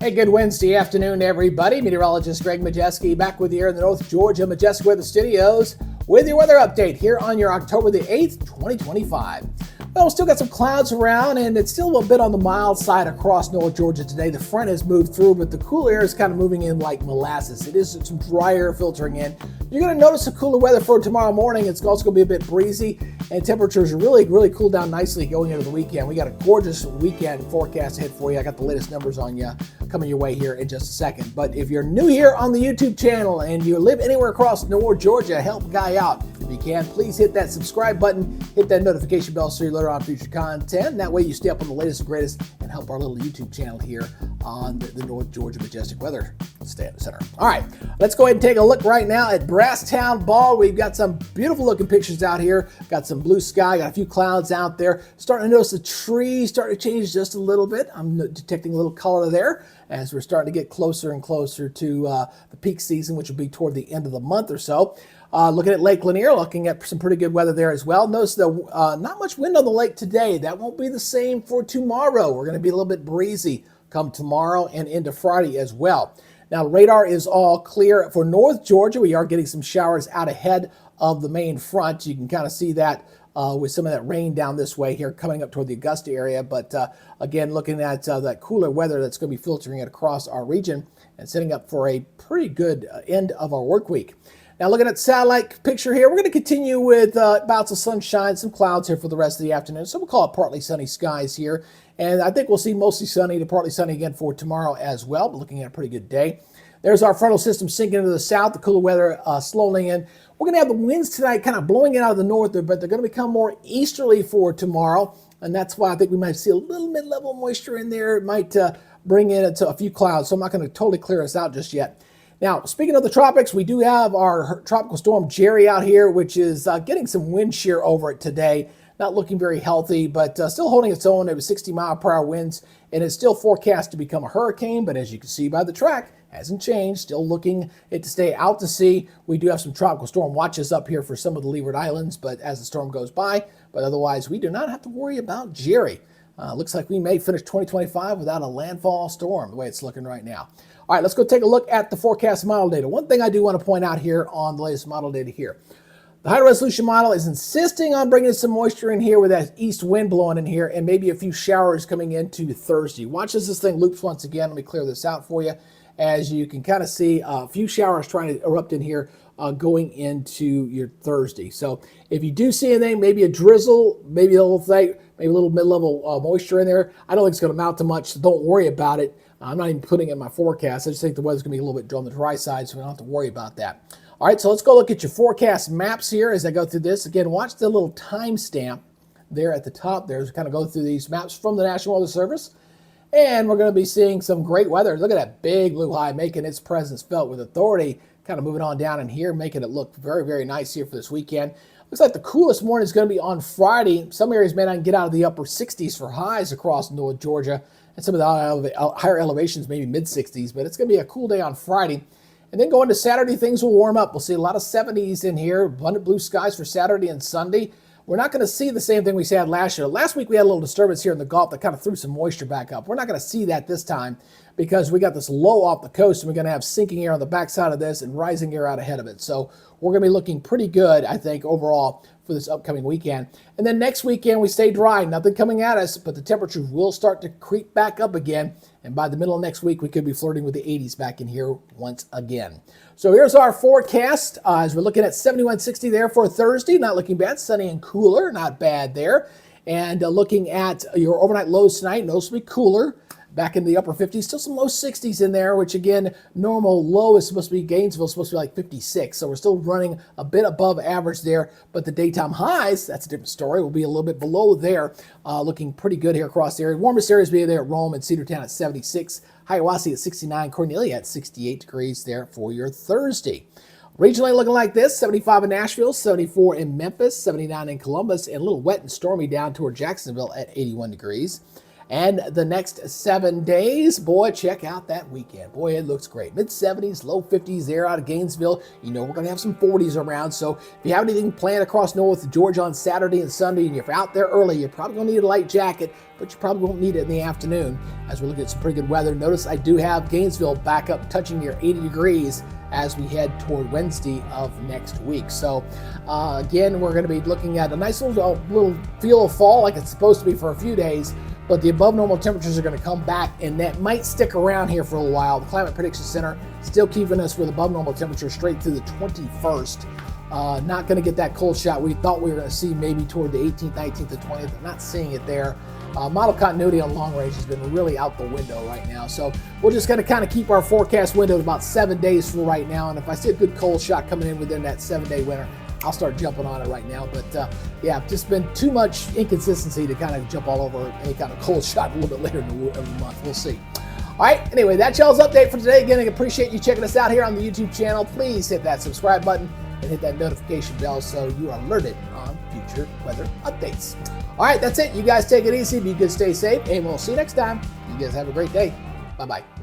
Hey, good Wednesday afternoon, everybody. Meteorologist Greg Majeski back with you here in the North Georgia Majestic Weather Studios with your weather update here on your October the 8th, 2025. Well, we still got some clouds around, and it's still a bit on the mild side across North Georgia today. The front has moved through, but the cool air is kind of moving in like molasses. It is some dry air filtering in. You're going to notice the cooler weather for tomorrow morning. It's also going to be a bit breezy, and temperatures are really cool down nicely going into the weekend. We got a gorgeous weekend forecast ahead for you. I got the latest numbers on you coming your way here in just a second. But if you're new here on the YouTube channel and you live anywhere across North Georgia, help a guy out. If you can, please hit that subscribe button, hit that notification bell so you alert on future content. That way you stay up on the latest and greatest and help our little YouTube channel here on the North Georgia Majestic Weather Center. All right, let's go ahead and take a look right now at Brasstown Ball. We've got some beautiful looking pictures out here. Got some blue sky, got a few clouds out there. Starting to notice the trees starting to change just a little bit. I'm detecting a little color there as we're starting to get closer and closer to the peak season, which will be toward the end of the month or so. Looking at Lake Lanier, looking at some pretty good weather there as well. Notice not much wind on the lake today. That won't be the same for tomorrow. We're going to be a little bit breezy come tomorrow and into Friday as well. Now, radar is all clear for North Georgia. We are getting some showers out ahead of the main front. You can kind of see that with some of that rain down this way here coming up toward the Augusta area. But again, looking at that cooler weather that's going to be filtering it across our region and setting up for a pretty good end of our work week. Now, looking at the satellite picture here, we're going to continue with bouts of sunshine, some clouds here for the rest of the afternoon. So we'll call it partly sunny skies here. And I think we'll see mostly sunny to partly sunny again for tomorrow as well, but looking at a pretty good day. There's our frontal system sinking into the south, the cooler weather slowing in. We're going to have the winds tonight kind of blowing it out of the north, but they're going to become more easterly for tomorrow. And that's why I think we might see a little mid-level moisture in there. It might bring in a few clouds, so I'm not going to totally clear us out just yet. Now, speaking of the tropics, we do have our tropical storm Jerry out here, which is getting some wind shear over it today. Not looking very healthy, but still holding its own. It was 60-mile-per-hour winds, and it's still forecast to become a hurricane, but as you can see by the track, hasn't changed. Still looking it to stay out to sea. We do have some tropical storm watches up here for some of the Leeward Islands, but as the storm goes by, but otherwise, we do not have to worry about Jerry. Looks like we may finish 2025 without a landfall storm, the way it's looking right now. All right, let's go take a look at the forecast model data. One thing I do want to point out here on the latest model data here. The high-resolution model is insisting on bringing some moisture in here with that east wind blowing in here and maybe a few showers coming into Thursday. Watch as this thing loops once again. Let me clear this out for you. As you can kind of see, a few showers trying to erupt in here going into your Thursday. So if you do see anything, maybe a drizzle, maybe a little thing, maybe a little mid-level moisture in there, I don't think it's going to amount to much, so don't worry about it. I'm not even putting it in my forecast. I just think the weather's going to be a little bit on the dry side, so we don't have to worry about that. All right, so let's go look at your forecast maps here as I go through this. Again, watch the little timestamp there at the top there as we kind of go through these maps from the National Weather Service. And we're going to be seeing some great weather. Look at that big blue high making its presence felt with authority, kind of moving on down in here, making it look very nice here for this weekend. Looks like the coolest morning is going to be on Friday. Some areas may not get out of the upper 60s for highs across North Georgia, and some of the higher elevations, maybe mid-60s, but it's going to be a cool day on Friday. And then going to Saturday, things will warm up. We'll see a lot of 70s in here, abundant blue skies for Saturday and Sunday. We're not going to see the same thing we had last year. Last week we had a little disturbance here in the Gulf that kind of threw some moisture back up. We're not going to see that this time because we got this low off the coast and we're going to have sinking air on the backside of this and rising air out ahead of it. So we're going to be looking pretty good, I think, overall for this upcoming weekend. And then next weekend we stay dry, nothing coming at us, but the temperatures will start to creep back up again. And by the middle of next week, we could be flirting with the 80s back in here once again. So here's our forecast as we're looking at 7160 there for Thursday. Not looking bad. Sunny and cooler. Not bad there. And looking at your overnight lows tonight, noticeably cooler. Back in the upper 50s. Still some low 60s in there, which again, normal low is supposed to be Gainesville, supposed to be like 56. So we're still running a bit above average there. But the daytime highs, that's a different story. We'll be a little bit below there. Looking pretty good here across the area. Warmest areas being there at Rome and Cedartown at 76. Hiawassee at 69. Cornelia at 68 degrees there for your Thursday. Regionally looking like this, 75 in Nashville, 74 in Memphis, 79 in Columbus, and a little wet and stormy down toward Jacksonville at 81 degrees. And the next 7 days, boy, check out that weekend. Boy, it looks great. Mid-70s, low 50s there out of Gainesville. You know we're going to have some 40s around. So if you have anything planned across North Georgia on Saturday and Sunday, and if you're out there early, you're probably going to need a light jacket. but you probably won't need it in the afternoon as we look at some pretty good weather. Notice I do have Gainesville back up touching near 80 degrees as we head toward Wednesday of next week. So again, we're going to be looking at a nice little feel of fall like it's supposed to be for a few days, but the above normal temperatures are going to come back, and that might stick around here for a little while. The Climate Prediction Center still keeping us with above normal temperatures straight through the 21st. Not going to get that cold shot we thought we were going to see maybe toward the 18th, 19th, and 20th. I'm not seeing it there. Model continuity on long range has been really out the window right now. So we're just going to kind of keep our forecast window at about 7 days for right now. And if I see a good cold shot coming in within that 7-day window, I'll start jumping on it right now. But yeah, just been too much inconsistency to kind of jump all over any kind of cold shot a little bit later in the month. We'll see. All right, anyway, that's y'all's update for today. Again, I appreciate you checking us out here on the YouTube channel. Please hit that subscribe button and hit that notification bell so you are alerted on future weather updates. All right, that's it. You guys take it easy. Be good, stay safe, and we'll see you next time. You guys have a great day. Bye-bye.